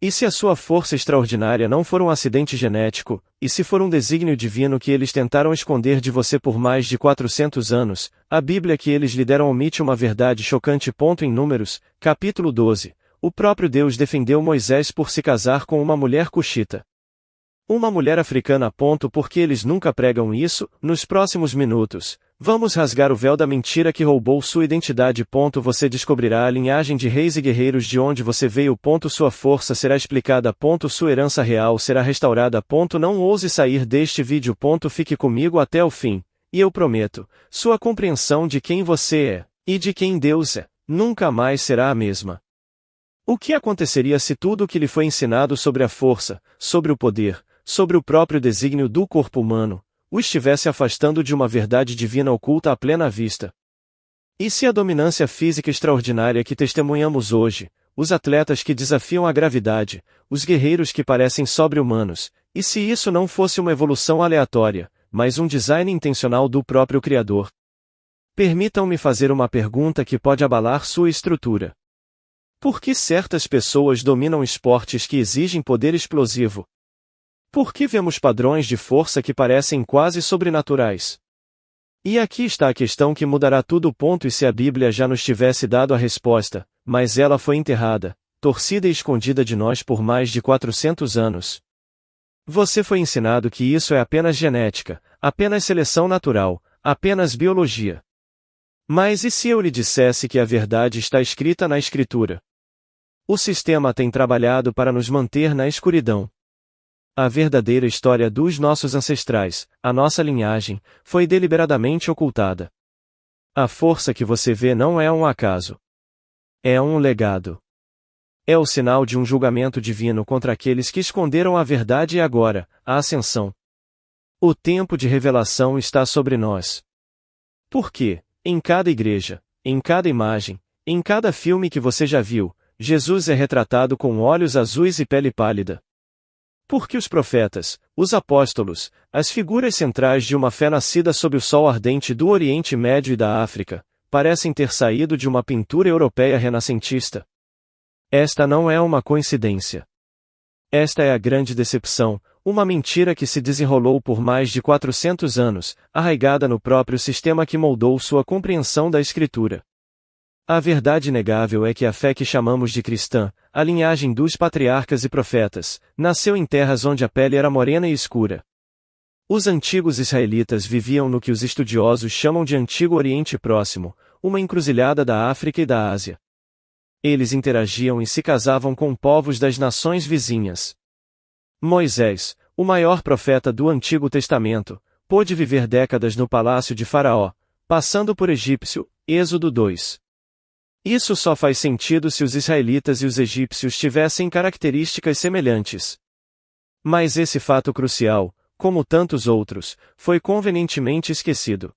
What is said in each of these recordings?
E se a sua força extraordinária não for um acidente genético, e se for um desígnio divino que eles tentaram esconder de você por mais de 400 anos, a Bíblia que eles lhe deram omite uma verdade chocante. Em Números, capítulo 12, o próprio Deus defendeu Moisés por se casar com uma mulher cuxita. Uma mulher africana. Porque eles nunca pregam isso. Nos próximos minutos, vamos rasgar o véu da mentira que roubou sua identidade. Você descobrirá a linhagem de reis e guerreiros de onde você veio. Sua força será explicada. Sua herança real será restaurada. Não ouse sair deste vídeo. Fique comigo até o fim, e eu prometo, sua compreensão de quem você é, e de quem Deus é, nunca mais será a mesma. O que aconteceria se tudo o que lhe foi ensinado sobre a força, sobre o poder, sobre o próprio desígnio do corpo humano, o estivesse afastando de uma verdade divina oculta à plena vista? E se a dominância física extraordinária que testemunhamos hoje, os atletas que desafiam a gravidade, os guerreiros que parecem sobre-humanos, e se isso não fosse uma evolução aleatória, mas um design intencional do próprio Criador? Permitam-me fazer uma pergunta que pode abalar sua estrutura. Por que certas pessoas dominam esportes que exigem poder explosivo? Por que vemos padrões de força que parecem quase sobrenaturais? E aqui está a questão que mudará tudo. E se a Bíblia já nos tivesse dado a resposta, mas ela foi enterrada, torcida e escondida de nós por mais de 400 anos? Você foi ensinado que isso é apenas genética, apenas seleção natural, apenas biologia. Mas e se eu lhe dissesse que a verdade está escrita na Escritura? O sistema tem trabalhado para nos manter na escuridão. A verdadeira história dos nossos ancestrais, a nossa linhagem, foi deliberadamente ocultada. A força que você vê não é um acaso. É um legado. É o sinal de um julgamento divino contra aqueles que esconderam a verdade e agora, a ascensão. O tempo de revelação está sobre nós. Porque, em cada igreja, em cada imagem, em cada filme que você já viu, Jesus é retratado com olhos azuis e pele pálida. Porque os profetas, os apóstolos, as figuras centrais de uma fé nascida sob o sol ardente do Oriente Médio e da África, parecem ter saído de uma pintura europeia renascentista. Esta não é uma coincidência. Esta é a grande decepção, uma mentira que se desenrolou por mais de 400 anos, arraigada no próprio sistema que moldou sua compreensão da Escritura. A verdade inegável é que a fé que chamamos de cristã, a linhagem dos patriarcas e profetas, nasceu em terras onde a pele era morena e escura. Os antigos israelitas viviam no que os estudiosos chamam de Antigo Oriente Próximo, uma encruzilhada da África e da Ásia. Eles interagiam e se casavam com povos das nações vizinhas. Moisés, o maior profeta do Antigo Testamento, pôde viver décadas no palácio de Faraó, passando por egípcio, Êxodo 2. Isso só faz sentido se os israelitas e os egípcios tivessem características semelhantes. Mas esse fato crucial, como tantos outros, foi convenientemente esquecido.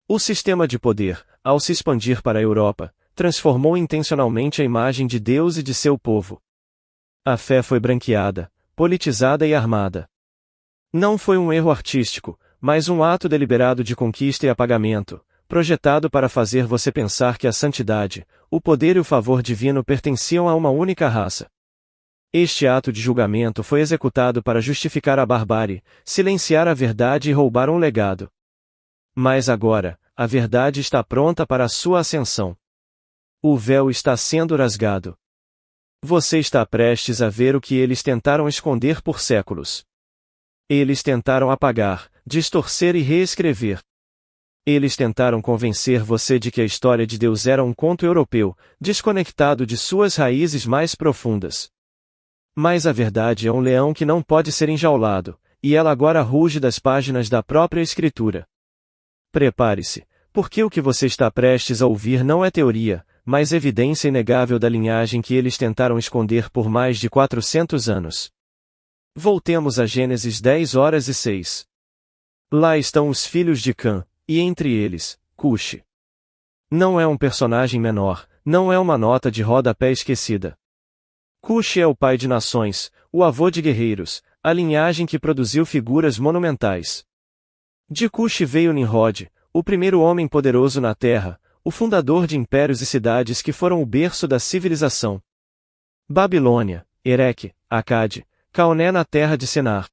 O sistema de poder, ao se expandir para a Europa, transformou intencionalmente a imagem de Deus e de seu povo. A fé foi branqueada, politizada e armada. Não foi um erro artístico, mas um ato deliberado de conquista e apagamento, projetado para fazer você pensar que a santidade, o poder e o favor divino pertenciam a uma única raça. Este ato de julgamento foi executado para justificar a barbárie, silenciar a verdade e roubar um legado. Mas agora, a verdade está pronta para a sua ascensão. O véu está sendo rasgado. Você está prestes a ver o que eles tentaram esconder por séculos. Eles tentaram apagar, distorcer e reescrever. Eles tentaram convencer você de que a história de Deus era um conto europeu, desconectado de suas raízes mais profundas. Mas a verdade é um leão que não pode ser enjaulado, e ela agora ruge das páginas da própria Escritura. Prepare-se, porque o que você está prestes a ouvir não é teoria, mas evidência inegável da linhagem que eles tentaram esconder por mais de 400 anos. Voltemos a Gênesis 10:6. Lá estão os filhos de Cã, e entre eles, Cuxi. Não é um personagem menor, não é uma nota de rodapé esquecida. Cuxi é o pai de nações, o avô de guerreiros, a linhagem que produziu figuras monumentais. De Cuxi veio Nimrod, o primeiro homem poderoso na Terra, o fundador de impérios e cidades que foram o berço da civilização. Babilônia, Ereque, Acade, Caoné na terra de Senar.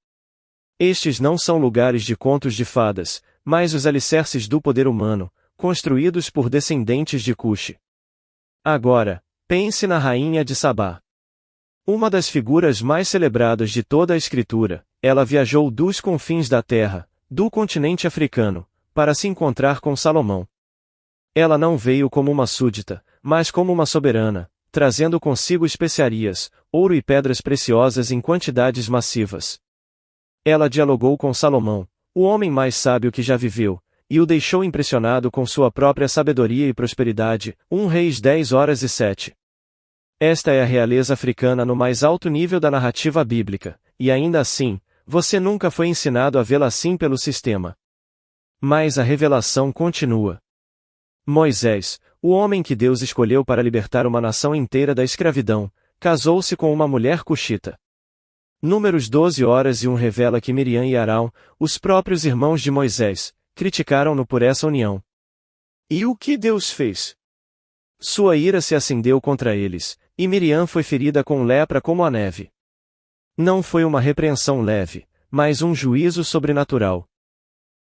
Estes não são lugares de contos de fadas, mas os alicerces do poder humano, construídos por descendentes de Cuxe. Agora, pense na rainha de Sabá. Uma das figuras mais celebradas de toda a Escritura, ela viajou dos confins da terra, do continente africano, para se encontrar com Salomão. Ela não veio como uma súdita, mas como uma soberana, trazendo consigo especiarias, ouro e pedras preciosas em quantidades massivas. Ela dialogou com Salomão, o homem mais sábio que já viveu, e o deixou impressionado com sua própria sabedoria e prosperidade. 1 Reis 10:07. Esta é a realeza africana no mais alto nível da narrativa bíblica, e ainda assim, você nunca foi ensinado a vê-la assim pelo sistema. Mas a revelação continua. Moisés, o homem que Deus escolheu para libertar uma nação inteira da escravidão, casou-se com uma mulher cuxita. Números 12:1 revela que Miriam e Arão, os próprios irmãos de Moisés, criticaram-no por essa união. E o que Deus fez? Sua ira se acendeu contra eles, e Miriam foi ferida com lepra como a neve. Não foi uma repreensão leve, mas um juízo sobrenatural.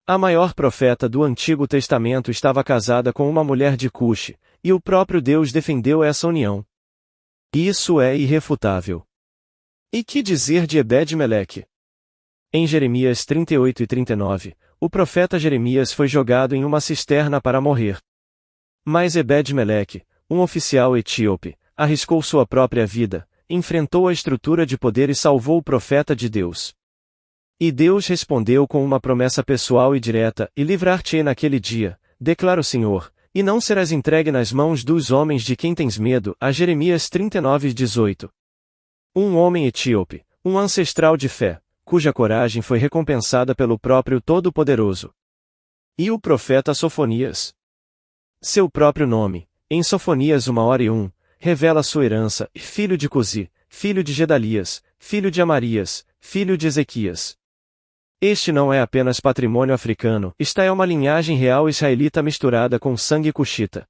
A maior profeta do Antigo Testamento estava casada com uma mulher de Cuxe, e o próprio Deus defendeu essa união. Isso é irrefutável. E que dizer de Ebed-Meleque? Em Jeremias 38:39, o profeta Jeremias foi jogado em uma cisterna para morrer. Mas Ebed-Meleque, um oficial etíope, arriscou sua própria vida, enfrentou a estrutura de poder e salvou o profeta de Deus. E Deus respondeu com uma promessa pessoal e direta: e livrar-te-ei naquele dia, declara o Senhor, e não serás entregue nas mãos dos homens de quem tens medo. A Jeremias 39:18. Um homem etíope, um ancestral de fé, cuja coragem foi recompensada pelo próprio Todo-Poderoso. E o profeta Sofonias. Seu próprio nome, em Sofonias 1:1, revela sua herança: filho de Cusi, filho de Gedalias, filho de Amarias, filho de Ezequias. Este não é apenas patrimônio africano, esta é uma linhagem real israelita misturada com sangue cuxita.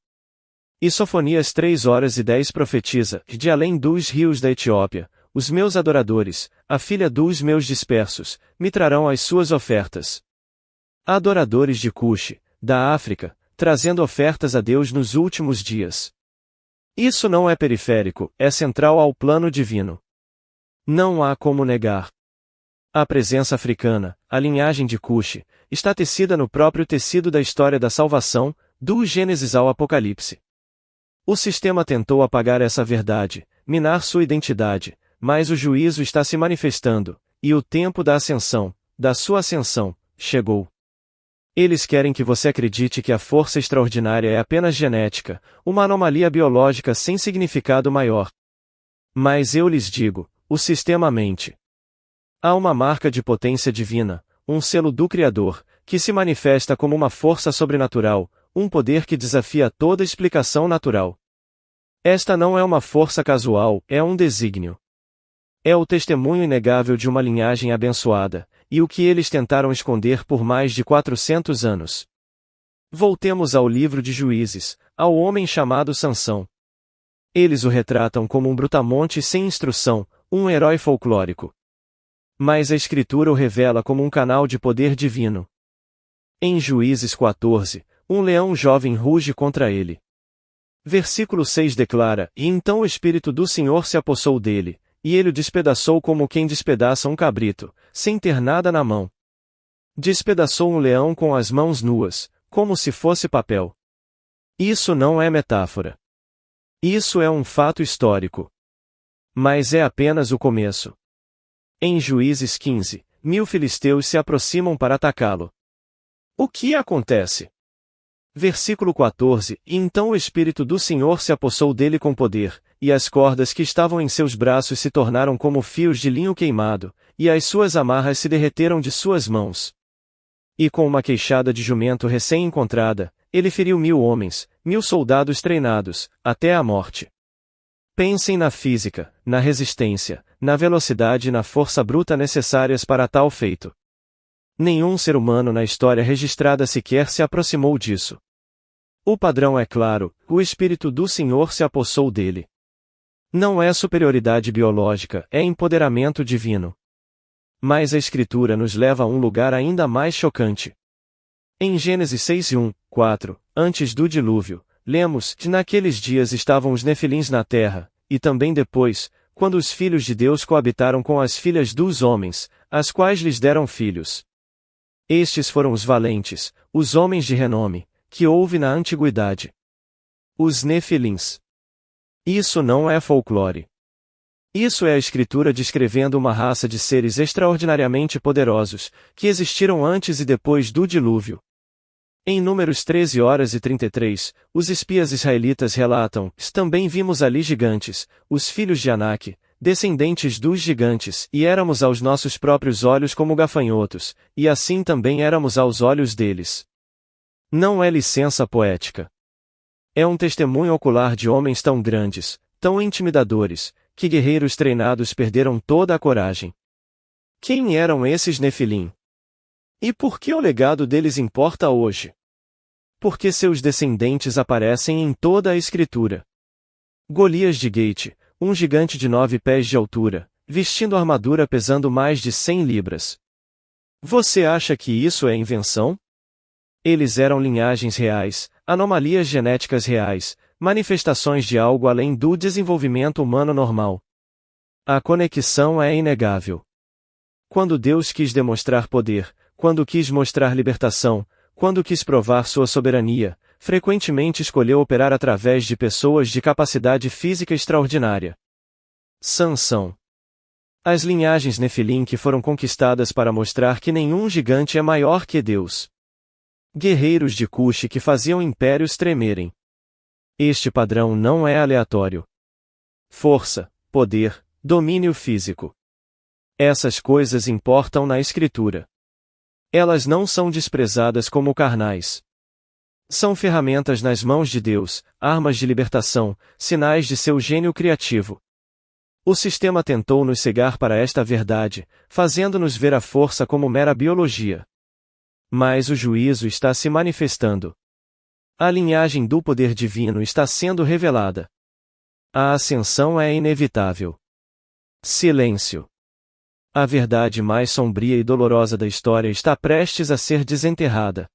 E Sofonias 3:10 profetiza: de além dos rios da Etiópia, os meus adoradores, a filha dos meus dispersos, me trarão as suas ofertas. Adoradores de Cuxe, da África, trazendo ofertas a Deus nos últimos dias. Isso não é periférico, é central ao plano divino. Não há como negar. A presença africana, a linhagem de Cuxe, está tecida no próprio tecido da história da salvação, do Gênesis ao Apocalipse. O sistema tentou apagar essa verdade, minar sua identidade, mas o juízo está se manifestando, e o tempo da ascensão, da sua ascensão, chegou. Eles querem que você acredite que a força extraordinária é apenas genética, uma anomalia biológica sem significado maior. Mas eu lhes digo, o sistema mente. Há uma marca de potência divina, um selo do Criador, que se manifesta como uma força sobrenatural, um poder que desafia toda explicação natural. Esta não é uma força casual, é um desígnio. É o testemunho inegável de uma linhagem abençoada, e o que eles tentaram esconder por mais de 400 anos. Voltemos ao livro de Juízes, ao homem chamado Sansão. Eles o retratam como um brutamonte sem instrução, um herói folclórico. Mas a Escritura o revela como um canal de poder divino. Em Juízes 14, um leão jovem ruge contra ele. Versículo 6 declara: e então o Espírito do Senhor se apossou dele, e ele o despedaçou como quem despedaça um cabrito, sem ter nada na mão. Despedaçou um leão com as mãos nuas, como se fosse papel. Isso não é metáfora. Isso é um fato histórico. Mas é apenas o começo. Em Juízes 15, 1000 filisteus se aproximam para atacá-lo. O que acontece? Versículo 14: e então o Espírito do Senhor se apossou dele com poder, e as cordas que estavam em seus braços se tornaram como fios de linho queimado, e as suas amarras se derreteram de suas mãos. E com uma queixada de jumento recém-encontrada, ele feriu 1000 homens, 1000 soldados treinados, até a morte. Pensem na física, na resistência, na velocidade e na força bruta necessárias para tal feito. Nenhum ser humano na história registrada sequer se aproximou disso. O padrão é claro: o Espírito do Senhor se apossou dele. Não é superioridade biológica, é empoderamento divino. Mas a Escritura nos leva a um lugar ainda mais chocante. Em Gênesis 6:1-4, antes do dilúvio, lemos que naqueles dias estavam os nefilins na terra, e também depois, quando os filhos de Deus coabitaram com as filhas dos homens, as quais lhes deram filhos. Estes foram os valentes, os homens de renome, que houve na antiguidade. Os nefilins. Isso não é folclore. Isso é a Escritura descrevendo uma raça de seres extraordinariamente poderosos, que existiram antes e depois do dilúvio. Em Números 13:33, os espias israelitas relatam: também vimos ali gigantes, os filhos de Anak, descendentes dos gigantes, e éramos aos nossos próprios olhos como gafanhotos, e assim também éramos aos olhos deles. Não é licença poética. É um testemunho ocular de homens tão grandes, tão intimidadores, que guerreiros treinados perderam toda a coragem. Quem eram esses Nefilim? E por que o legado deles importa hoje? Porque seus descendentes aparecem em toda a Escritura. Golias de Gate, um gigante de 9 pés de altura, vestindo armadura pesando mais de 100 libras. Você acha que isso é invenção? Eles eram linhagens reais, anomalias genéticas reais, manifestações de algo além do desenvolvimento humano normal. A conexão é inegável. Quando Deus quis demonstrar poder, quando quis mostrar libertação, quando quis provar sua soberania, frequentemente escolheu operar através de pessoas de capacidade física extraordinária. Sansão. As linhagens Nefilim que foram conquistadas para mostrar que nenhum gigante é maior que Deus. Guerreiros de Cuxi que faziam impérios tremerem. Este padrão não é aleatório. Força, poder, domínio físico. Essas coisas importam na Escritura. Elas não são desprezadas como carnais. São ferramentas nas mãos de Deus, armas de libertação, sinais de seu gênio criativo. O sistema tentou nos cegar para esta verdade, fazendo-nos ver a força como mera biologia. Mas o juízo está se manifestando. A linhagem do poder divino está sendo revelada. A ascensão é inevitável. Silêncio. A verdade mais sombria e dolorosa da história está prestes a ser desenterrada.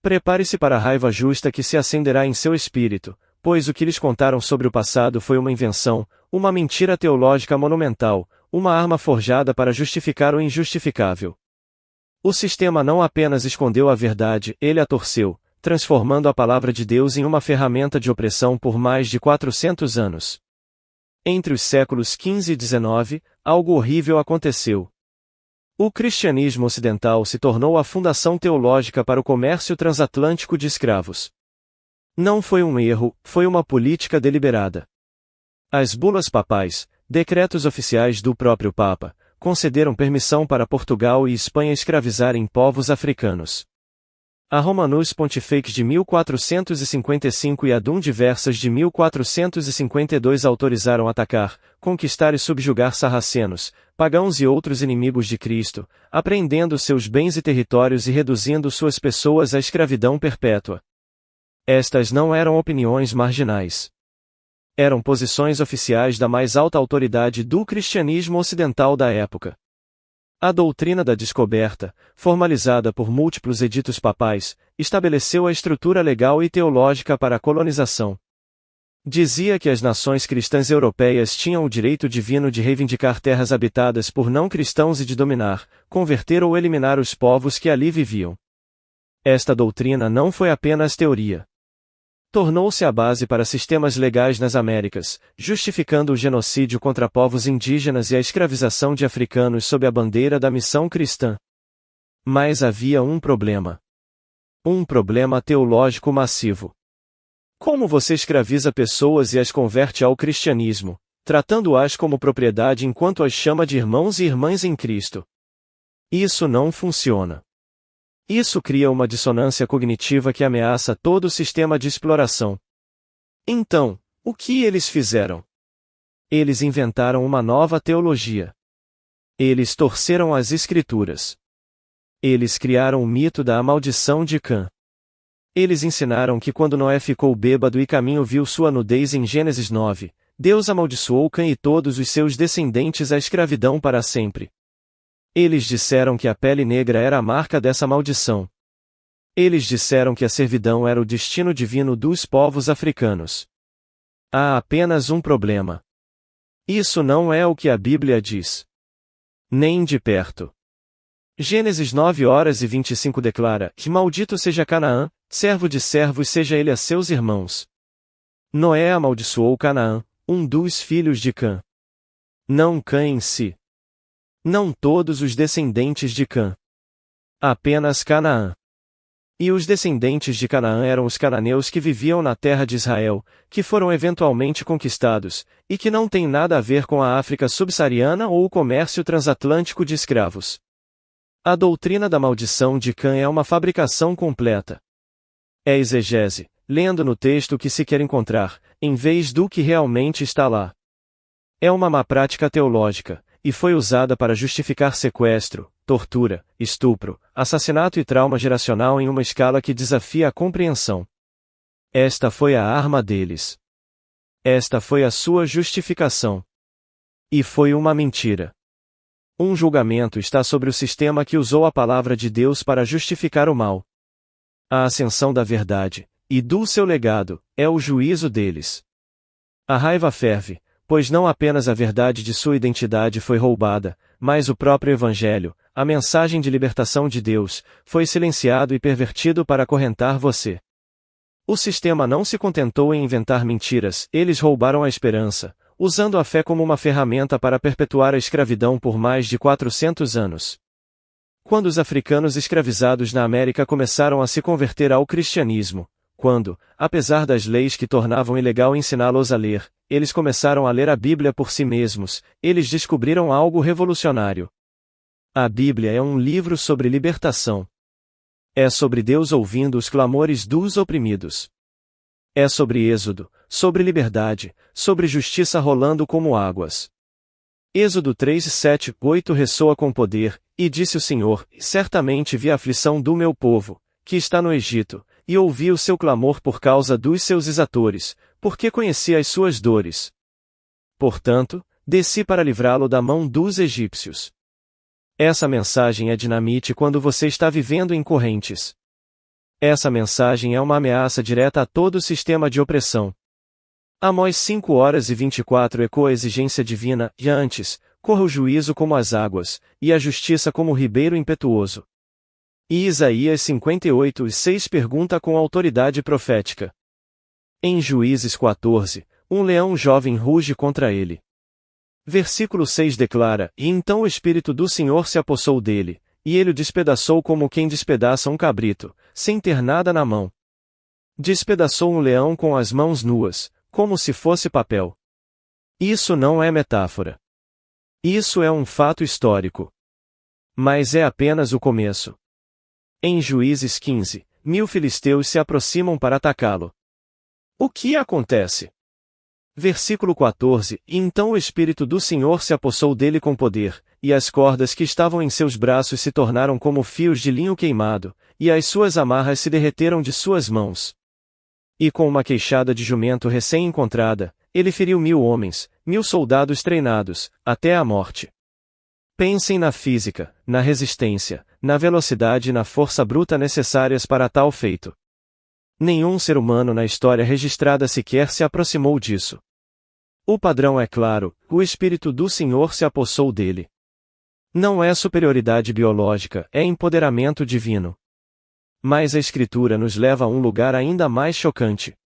Prepare-se para a raiva justa que se acenderá em seu espírito, pois o que lhes contaram sobre o passado foi uma invenção, uma mentira teológica monumental, uma arma forjada para justificar o injustificável. O sistema não apenas escondeu a verdade, ele a torceu, transformando a palavra de Deus em uma ferramenta de opressão por mais de 400 anos. Entre os séculos XV e XIX, algo horrível aconteceu. O cristianismo ocidental se tornou a fundação teológica para o comércio transatlântico de escravos. Não foi um erro, foi uma política deliberada. As bulas papais, decretos oficiais do próprio Papa, concederam permissão para Portugal e Espanha escravizarem povos africanos. A Romanus Pontifex de 1455 e a Dum Diversas de 1452 autorizaram atacar, conquistar e subjugar sarracenos, pagãos e outros inimigos de Cristo, apreendendo seus bens e territórios e reduzindo suas pessoas à escravidão perpétua. Estas não eram opiniões marginais. Eram posições oficiais da mais alta autoridade do cristianismo ocidental da época. A doutrina da descoberta, formalizada por múltiplos editos papais, estabeleceu a estrutura legal e teológica para a colonização. Dizia que as nações cristãs europeias tinham o direito divino de reivindicar terras habitadas por não cristãos e de dominar, converter ou eliminar os povos que ali viviam. Esta doutrina não foi apenas teoria. Tornou-se a base para sistemas legais nas Américas, justificando o genocídio contra povos indígenas e a escravização de africanos sob a bandeira da missão cristã. Mas havia um problema. Um problema teológico massivo. Como você escraviza pessoas e as converte ao cristianismo, tratando-as como propriedade enquanto as chama de irmãos e irmãs em Cristo? Isso não funciona. Isso cria uma dissonância cognitiva que ameaça todo o sistema de exploração. Então, o que eles fizeram? Eles inventaram uma nova teologia. Eles torceram as Escrituras. Eles criaram o mito da maldição de Cã. Eles ensinaram que quando Noé ficou bêbado e Caminho viu sua nudez em Gênesis 9, Deus amaldiçoou Cã e todos os seus descendentes à escravidão para sempre. Eles disseram que a pele negra era a marca dessa maldição. Eles disseram que a servidão era o destino divino dos povos africanos. Há apenas um problema. Isso não é o que a Bíblia diz. Nem de perto. Gênesis 9:25 declara: que maldito seja Canaã, servo de servos seja ele a seus irmãos. Noé amaldiçoou Canaã, um dos filhos de Cã. Não Cã em si. Não todos os descendentes de Cã. Apenas Canaã. E os descendentes de Canaã eram os cananeus que viviam na terra de Israel, que foram eventualmente conquistados, e que não têm nada a ver com a África subsaariana ou o comércio transatlântico de escravos. A doutrina da maldição de Cã é uma fabricação completa. É exegese, lendo no texto o que se quer encontrar, em vez do que realmente está lá. É uma má prática teológica, e foi usada para justificar sequestro, tortura, estupro, assassinato e trauma geracional em uma escala que desafia a compreensão. Esta foi a arma deles. Esta foi a sua justificação. E foi uma mentira. Um julgamento está sobre o sistema que usou a palavra de Deus para justificar o mal. A ascensão da verdade, e do seu legado, é o juízo deles. A raiva ferve, pois não apenas a verdade de sua identidade foi roubada, mas o próprio Evangelho, a mensagem de libertação de Deus, foi silenciado e pervertido para acorrentar você. O sistema não se contentou em inventar mentiras, eles roubaram a esperança, usando a fé como uma ferramenta para perpetuar a escravidão por mais de 400 anos. Quando os africanos escravizados na América começaram a se converter ao cristianismo, quando, apesar das leis que tornavam ilegal ensiná-los a ler, eles começaram a ler a Bíblia por si mesmos, eles descobriram algo revolucionário. A Bíblia é um livro sobre libertação. É sobre Deus ouvindo os clamores dos oprimidos. É sobre êxodo, sobre liberdade, sobre justiça rolando como águas. Êxodo 3:7-8 ressoa com poder, e disse o Senhor: certamente vi a aflição do meu povo, que está no Egito, e ouvi o seu clamor por causa dos seus exatores, porque conheci as suas dores. Portanto, desci para livrá-lo da mão dos egípcios. Essa mensagem é dinamite quando você está vivendo em correntes. Essa mensagem é uma ameaça direta a todo o sistema de opressão. Amós 5:24 ecoa a exigência divina, e antes, corra o juízo como as águas, e a justiça como o ribeiro impetuoso. E Isaías 58:6 pergunta com autoridade profética. Em Juízes 14, um leão jovem ruge contra ele. Versículo 6 declara: e então o Espírito do Senhor se apossou dele, e ele o despedaçou como quem despedaça um cabrito, sem ter nada na mão. Despedaçou um leão com as mãos nuas, como se fosse papel. Isso não é metáfora. Isso é um fato histórico. Mas é apenas o começo. Em Juízes 15, 1000 filisteus se aproximam para atacá-lo. O que acontece? Versículo 14: e então o Espírito do Senhor se apossou dele com poder, e as cordas que estavam em seus braços se tornaram como fios de linho queimado, e as suas amarras se derreteram de suas mãos. E com uma queixada de jumento recém-encontrada, ele feriu 1000 homens, 1000 soldados treinados, até a morte. Pensem na física, na resistência, na velocidade e na força bruta necessárias para tal feito. Nenhum ser humano na história registrada sequer se aproximou disso. O padrão é claro: o Espírito do Senhor se apossou dele. Não é superioridade biológica, é empoderamento divino. Mas a Escritura nos leva a um lugar ainda mais chocante.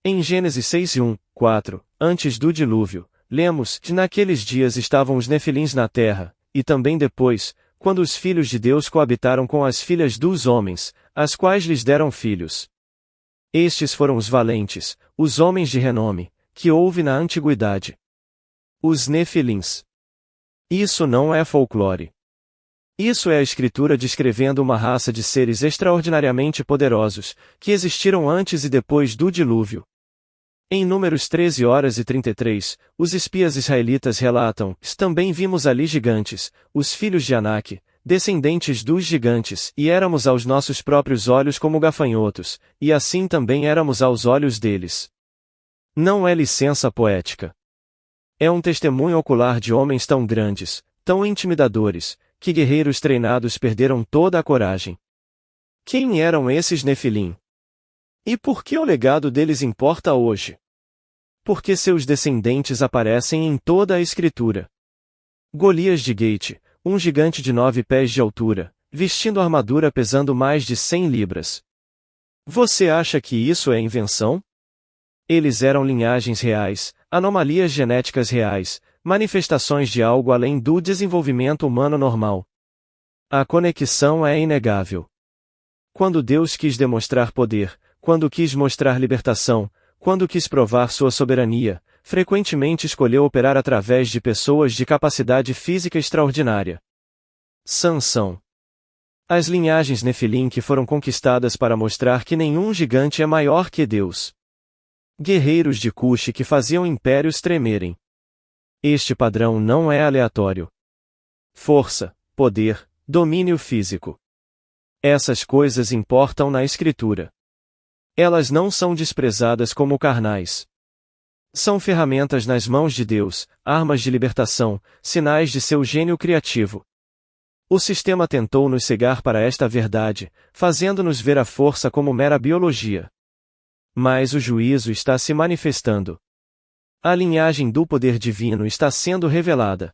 Em Gênesis 6:1-4, antes do dilúvio, lemos que naqueles dias estavam os nefilins na terra, e também depois, quando os filhos de Deus coabitaram com as filhas dos homens, as quais lhes deram filhos. Estes foram os valentes, os homens de renome, que houve na antiguidade. Os nefilins. Isso não é folclore. Isso é a Escritura descrevendo uma raça de seres extraordinariamente poderosos, que existiram antes e depois do dilúvio. Em Números 13:33, os espias israelitas relatam: também vimos ali gigantes, os filhos de Anak, descendentes dos gigantes, e éramos aos nossos próprios olhos como gafanhotos, e assim também éramos aos olhos deles. Não é licença poética. É um testemunho ocular de homens tão grandes, tão intimidadores, que guerreiros treinados perderam toda a coragem. Quem eram esses Nefilim? E por que o legado deles importa hoje? Porque seus descendentes aparecem em toda a Escritura. Golias de Gate, um gigante de 9 pés de altura, vestindo armadura pesando mais de 100 libras. Você acha que isso é invenção? Eles eram linhagens reais, anomalias genéticas reais, manifestações de algo além do desenvolvimento humano normal. A conexão é inegável. Quando Deus quis demonstrar poder, quando quis mostrar libertação, quando quis provar sua soberania, frequentemente escolheu operar através de pessoas de capacidade física extraordinária. Sansão. As linhagens Nefilim que foram conquistadas para mostrar que nenhum gigante é maior que Deus. Guerreiros de Cuxi que faziam impérios tremerem. Este padrão não é aleatório. Força, poder, domínio físico. Essas coisas importam na Escritura. Elas não são desprezadas como carnais. São ferramentas nas mãos de Deus, armas de libertação, sinais de seu gênio criativo. O sistema tentou nos cegar para esta verdade, fazendo-nos ver a força como mera biologia. Mas o juízo está se manifestando. A linhagem do poder divino está sendo revelada.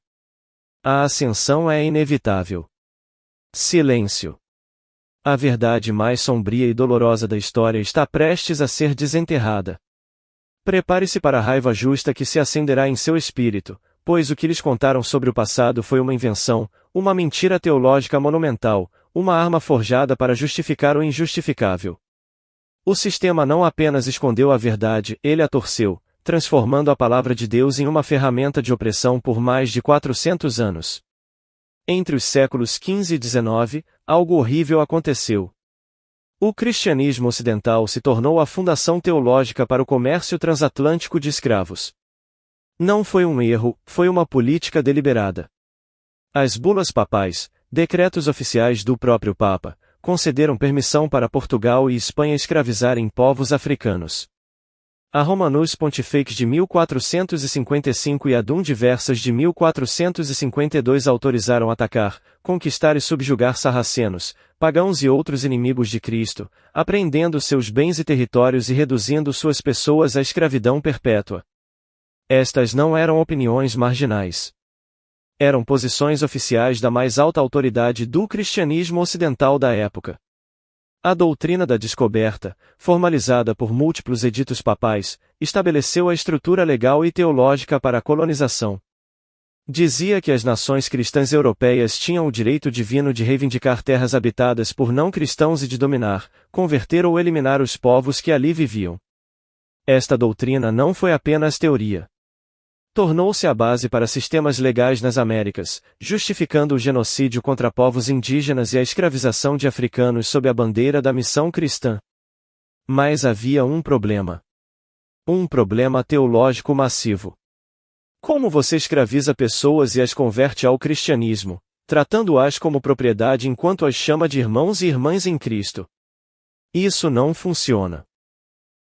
A ascensão é inevitável. Silêncio. A verdade mais sombria e dolorosa da história está prestes a ser desenterrada. Prepare-se para a raiva justa que se acenderá em seu espírito, pois o que lhes contaram sobre o passado foi uma invenção, uma mentira teológica monumental, uma arma forjada para justificar o injustificável. O sistema não apenas escondeu a verdade, ele a torceu, transformando a palavra de Deus em uma ferramenta de opressão por mais de 400 anos. Entre os séculos XV e XIX, algo horrível aconteceu. O cristianismo ocidental se tornou a fundação teológica para o comércio transatlântico de escravos. Não foi um erro, foi uma política deliberada. As bulas papais, decretos oficiais do próprio Papa, concederam permissão para Portugal e Espanha escravizarem povos africanos. A Romanus Pontifex de 1455 e a Dum Diversas de 1452 autorizaram atacar, conquistar e subjugar sarracenos, pagãos e outros inimigos de Cristo, apreendendo seus bens e territórios e reduzindo suas pessoas à escravidão perpétua. Estas não eram opiniões marginais. Eram posições oficiais da mais alta autoridade do cristianismo ocidental da época. A doutrina da descoberta, formalizada por múltiplos editos papais, estabeleceu a estrutura legal e teológica para a colonização. Dizia que as nações cristãs europeias tinham o direito divino de reivindicar terras habitadas por não cristãos e de dominar, converter ou eliminar os povos que ali viviam. Esta doutrina não foi apenas teoria. Tornou-se a base para sistemas legais nas Américas, justificando o genocídio contra povos indígenas e a escravização de africanos sob a bandeira da missão cristã. Mas havia um problema. Um problema teológico massivo. Como você escraviza pessoas e as converte ao cristianismo, tratando-as como propriedade enquanto as chama de irmãos e irmãs em Cristo? Isso não funciona.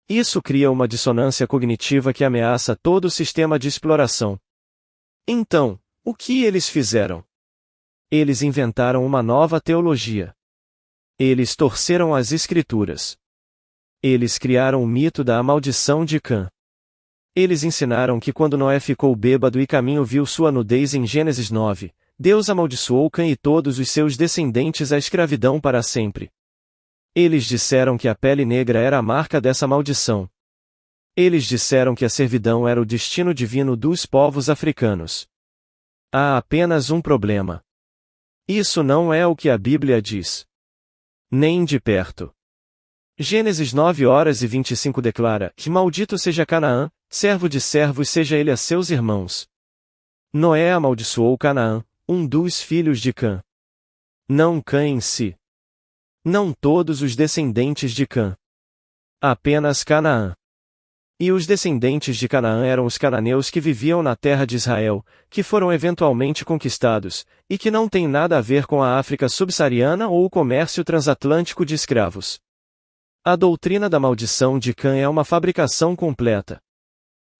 Isso cria uma dissonância cognitiva que ameaça todo o sistema de exploração. Então, o que eles fizeram? Eles inventaram uma nova teologia. Eles torceram as Escrituras. Eles criaram o mito da maldição de Cã. Eles ensinaram que quando Noé ficou bêbado e Caminho viu sua nudez em Gênesis 9, Deus amaldiçoou Cã e todos os seus descendentes à escravidão para sempre. Eles disseram que a pele negra era a marca dessa maldição. Eles disseram que a servidão era o destino divino dos povos africanos. Há apenas um problema. Isso não é o que a Bíblia diz. Nem de perto. Gênesis 9:25 declara que maldito seja Canaã, servo de servos seja ele a seus irmãos. Noé amaldiçoou Canaã, um dos filhos de Cã. Não Cã em si. Não todos os descendentes de Cã. Apenas Canaã. E os descendentes de Canaã eram os cananeus que viviam na terra de Israel, que foram eventualmente conquistados, e que não têm nada a ver com a África subsaariana ou o comércio transatlântico de escravos. A doutrina da maldição de Cã é uma fabricação completa.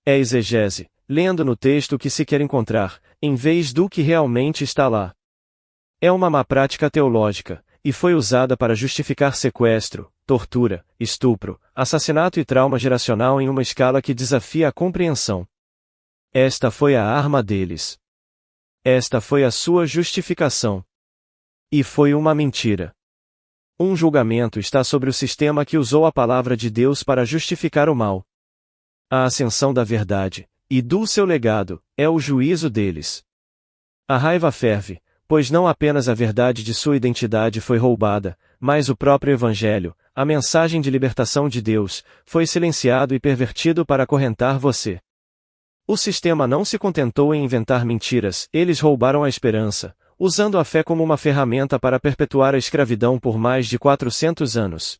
É exegese, lendo no texto o que se quer encontrar, em vez do que realmente está lá. É uma má prática teológica, e foi usada para justificar sequestro, tortura, estupro, assassinato e trauma geracional em uma escala que desafia a compreensão. Esta foi a arma deles. Esta foi a sua justificação. E foi uma mentira. Um julgamento está sobre o sistema que usou a palavra de Deus para justificar o mal. A ascensão da verdade, e do seu legado, é o juízo deles. A raiva ferve, pois não apenas a verdade de sua identidade foi roubada, mas o próprio Evangelho, a mensagem de libertação de Deus, foi silenciado e pervertido para acorrentar você. O sistema não se contentou em inventar mentiras, eles roubaram a esperança, usando a fé como uma ferramenta para perpetuar a escravidão por mais de 400 anos.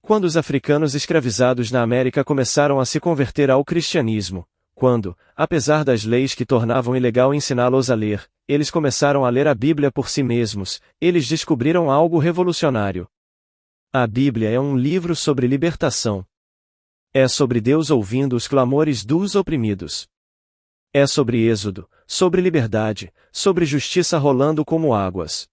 Quando os africanos escravizados na América começaram a se converter ao cristianismo, quando, apesar das leis que tornavam ilegal ensiná-los a ler, eles começaram a ler a Bíblia por si mesmos, eles descobriram algo revolucionário. A Bíblia é um livro sobre libertação. É sobre Deus ouvindo os clamores dos oprimidos. É sobre êxodo, sobre liberdade, sobre justiça rolando como águas.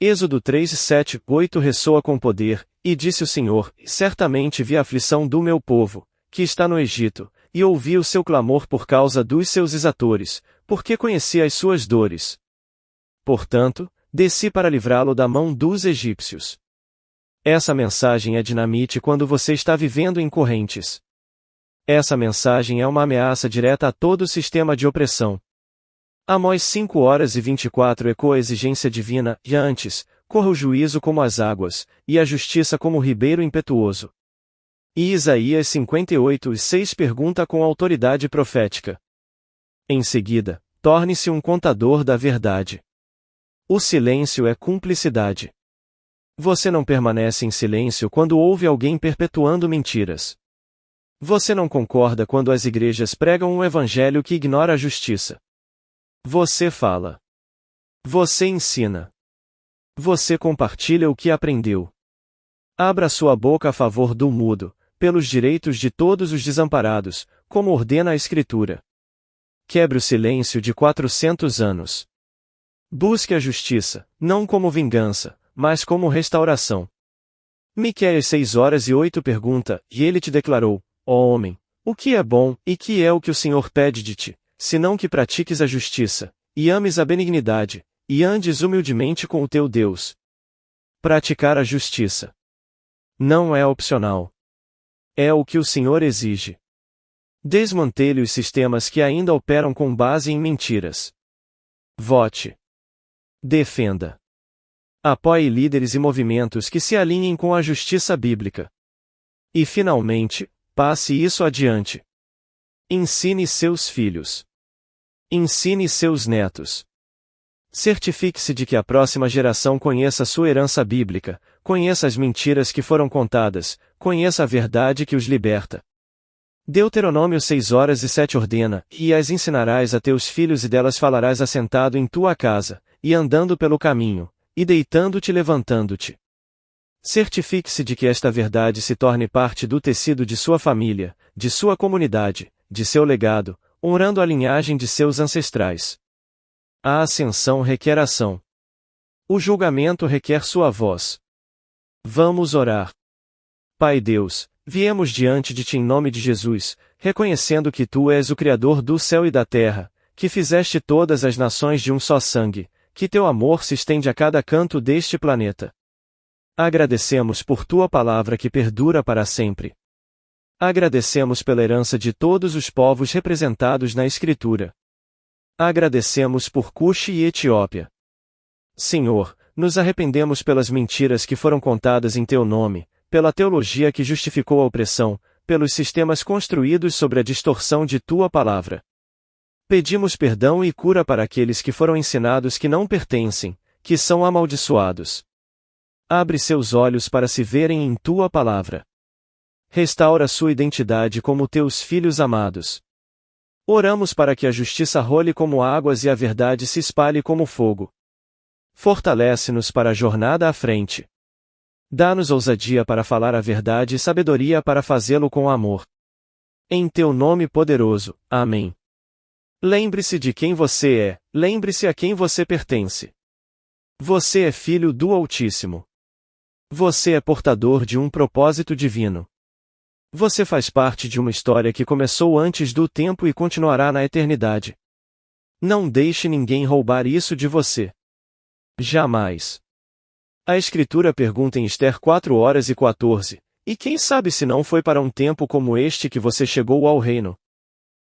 Êxodo 3, 7, 8 ressoa com poder, e disse o Senhor, certamente vi a aflição do meu povo, que está no Egito, e ouvi o seu clamor por causa dos seus exatores, porque conheci as suas dores. Portanto, desci para livrá-lo da mão dos egípcios. Essa mensagem é dinamite quando você está vivendo em correntes. Essa mensagem é uma ameaça direta a todo o sistema de opressão. Amós 5:24 ecoa a exigência divina, e antes, corra o juízo como as águas, e a justiça como o ribeiro impetuoso. E Isaías 58:6 pergunta com autoridade profética. Em seguida, torne-se um contador da verdade. O silêncio é cumplicidade. Você não permanece em silêncio quando ouve alguém perpetuando mentiras. Você não concorda quando as igrejas pregam um evangelho que ignora a justiça. Você fala. Você ensina. Você compartilha o que aprendeu. Abra sua boca a favor do mudo, pelos direitos de todos os desamparados, como ordena a Escritura. Quebre o silêncio de 400 anos. Busque a justiça, não como vingança, mas como restauração. Miqueias 6:8 pergunta, e ele te declarou, ó homem, o que é bom, e que é o que o Senhor pede de ti, senão que pratiques a justiça, e ames a benignidade, e andes humildemente com o teu Deus. Praticar a justiça não é opcional. É o que o Senhor exige. Desmantele os sistemas que ainda operam com base em mentiras. Vote. Defenda. Apoie líderes e movimentos que se alinhem com a justiça bíblica. E finalmente, passe isso adiante. Ensine seus filhos. Ensine seus netos. Certifique-se de que a próxima geração conheça sua herança bíblica, conheça as mentiras que foram contadas, conheça a verdade que os liberta. Deuteronômio 6:7 ordena, e as ensinarás a teus filhos e delas falarás assentado em tua casa, e andando pelo caminho, e deitando-te e levantando-te. Certifique-se de que esta verdade se torne parte do tecido de sua família, de sua comunidade, de seu legado, honrando a linhagem de seus ancestrais. A ascensão requer ação. O julgamento requer sua voz. Vamos orar. Pai Deus, viemos diante de ti em nome de Jesus, reconhecendo que tu és o Criador do céu e da terra, que fizeste todas as nações de um só sangue, que teu amor se estende a cada canto deste planeta. Agradecemos por tua palavra que perdura para sempre. Agradecemos pela herança de todos os povos representados na Escritura. Agradecemos por Cuxi e Etiópia. Senhor, nos arrependemos pelas mentiras que foram contadas em teu nome, pela teologia que justificou a opressão, pelos sistemas construídos sobre a distorção de tua palavra. Pedimos perdão e cura para aqueles que foram ensinados que não pertencem, que são amaldiçoados. Abre seus olhos para se verem em tua palavra. Restaura sua identidade como teus filhos amados. Oramos para que a justiça role como águas e a verdade se espalhe como fogo. Fortalece-nos para a jornada à frente. Dá-nos ousadia para falar a verdade e sabedoria para fazê-lo com amor. Em teu nome poderoso. Amém. Lembre-se de quem você é, lembre-se a quem você pertence. Você é filho do Altíssimo. Você é portador de um propósito divino. Você faz parte de uma história que começou antes do tempo e continuará na eternidade. Não deixe ninguém roubar isso de você. Jamais. A Escritura pergunta em Esther 4:14, e quem sabe se não foi para um tempo como este que você chegou ao reino?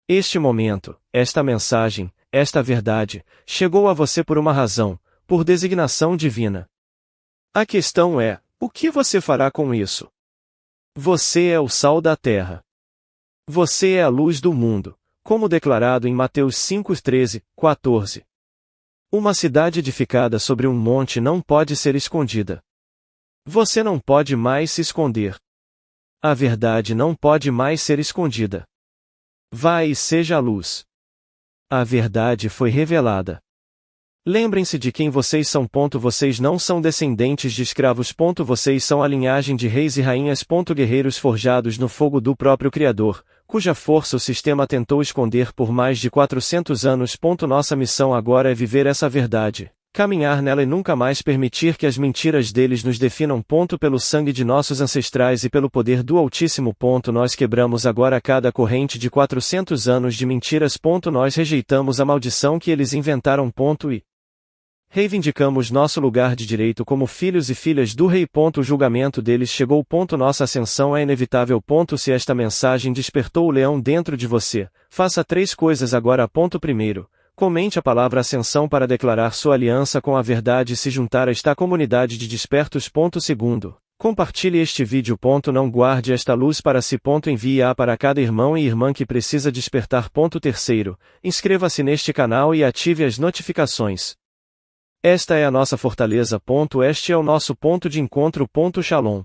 Este momento, esta mensagem, esta verdade, chegou a você por uma razão, por designação divina. A questão é, o que você fará com isso? Você é o sal da terra. Você é a luz do mundo, como declarado em Mateus 5:13-14. Uma cidade edificada sobre um monte não pode ser escondida. Você não pode mais se esconder. A verdade não pode mais ser escondida. Vá e seja a luz. A verdade foi revelada. Lembrem-se de quem vocês são. Vocês não são descendentes de escravos. Vocês são a linhagem de reis e rainhas. Guerreiros forjados no fogo do próprio Criador, cuja força o sistema tentou esconder por mais de 400 anos. Nossa missão agora é viver essa verdade, caminhar nela e nunca mais permitir que as mentiras deles nos definam. Pelo sangue de nossos ancestrais e pelo poder do Altíssimo. Nós quebramos agora cada corrente de 400 anos de mentiras. Nós rejeitamos a maldição que eles inventaram. E reivindicamos nosso lugar de direito como filhos e filhas do Rei. O julgamento deles chegou. Nossa ascensão é inevitável. Se esta mensagem despertou o leão dentro de você, faça 3 coisas agora. Primeiro, comente a palavra ascensão para declarar sua aliança com a verdade e se juntar a esta comunidade de despertos. Segundo, compartilhe este vídeo. Não guarde esta luz para si. Envie-a para cada irmão e irmã que precisa despertar. Terceiro, inscreva-se neste canal e ative as notificações. Esta é a nossa fortaleza. Este é o nosso ponto de encontro. Shalom.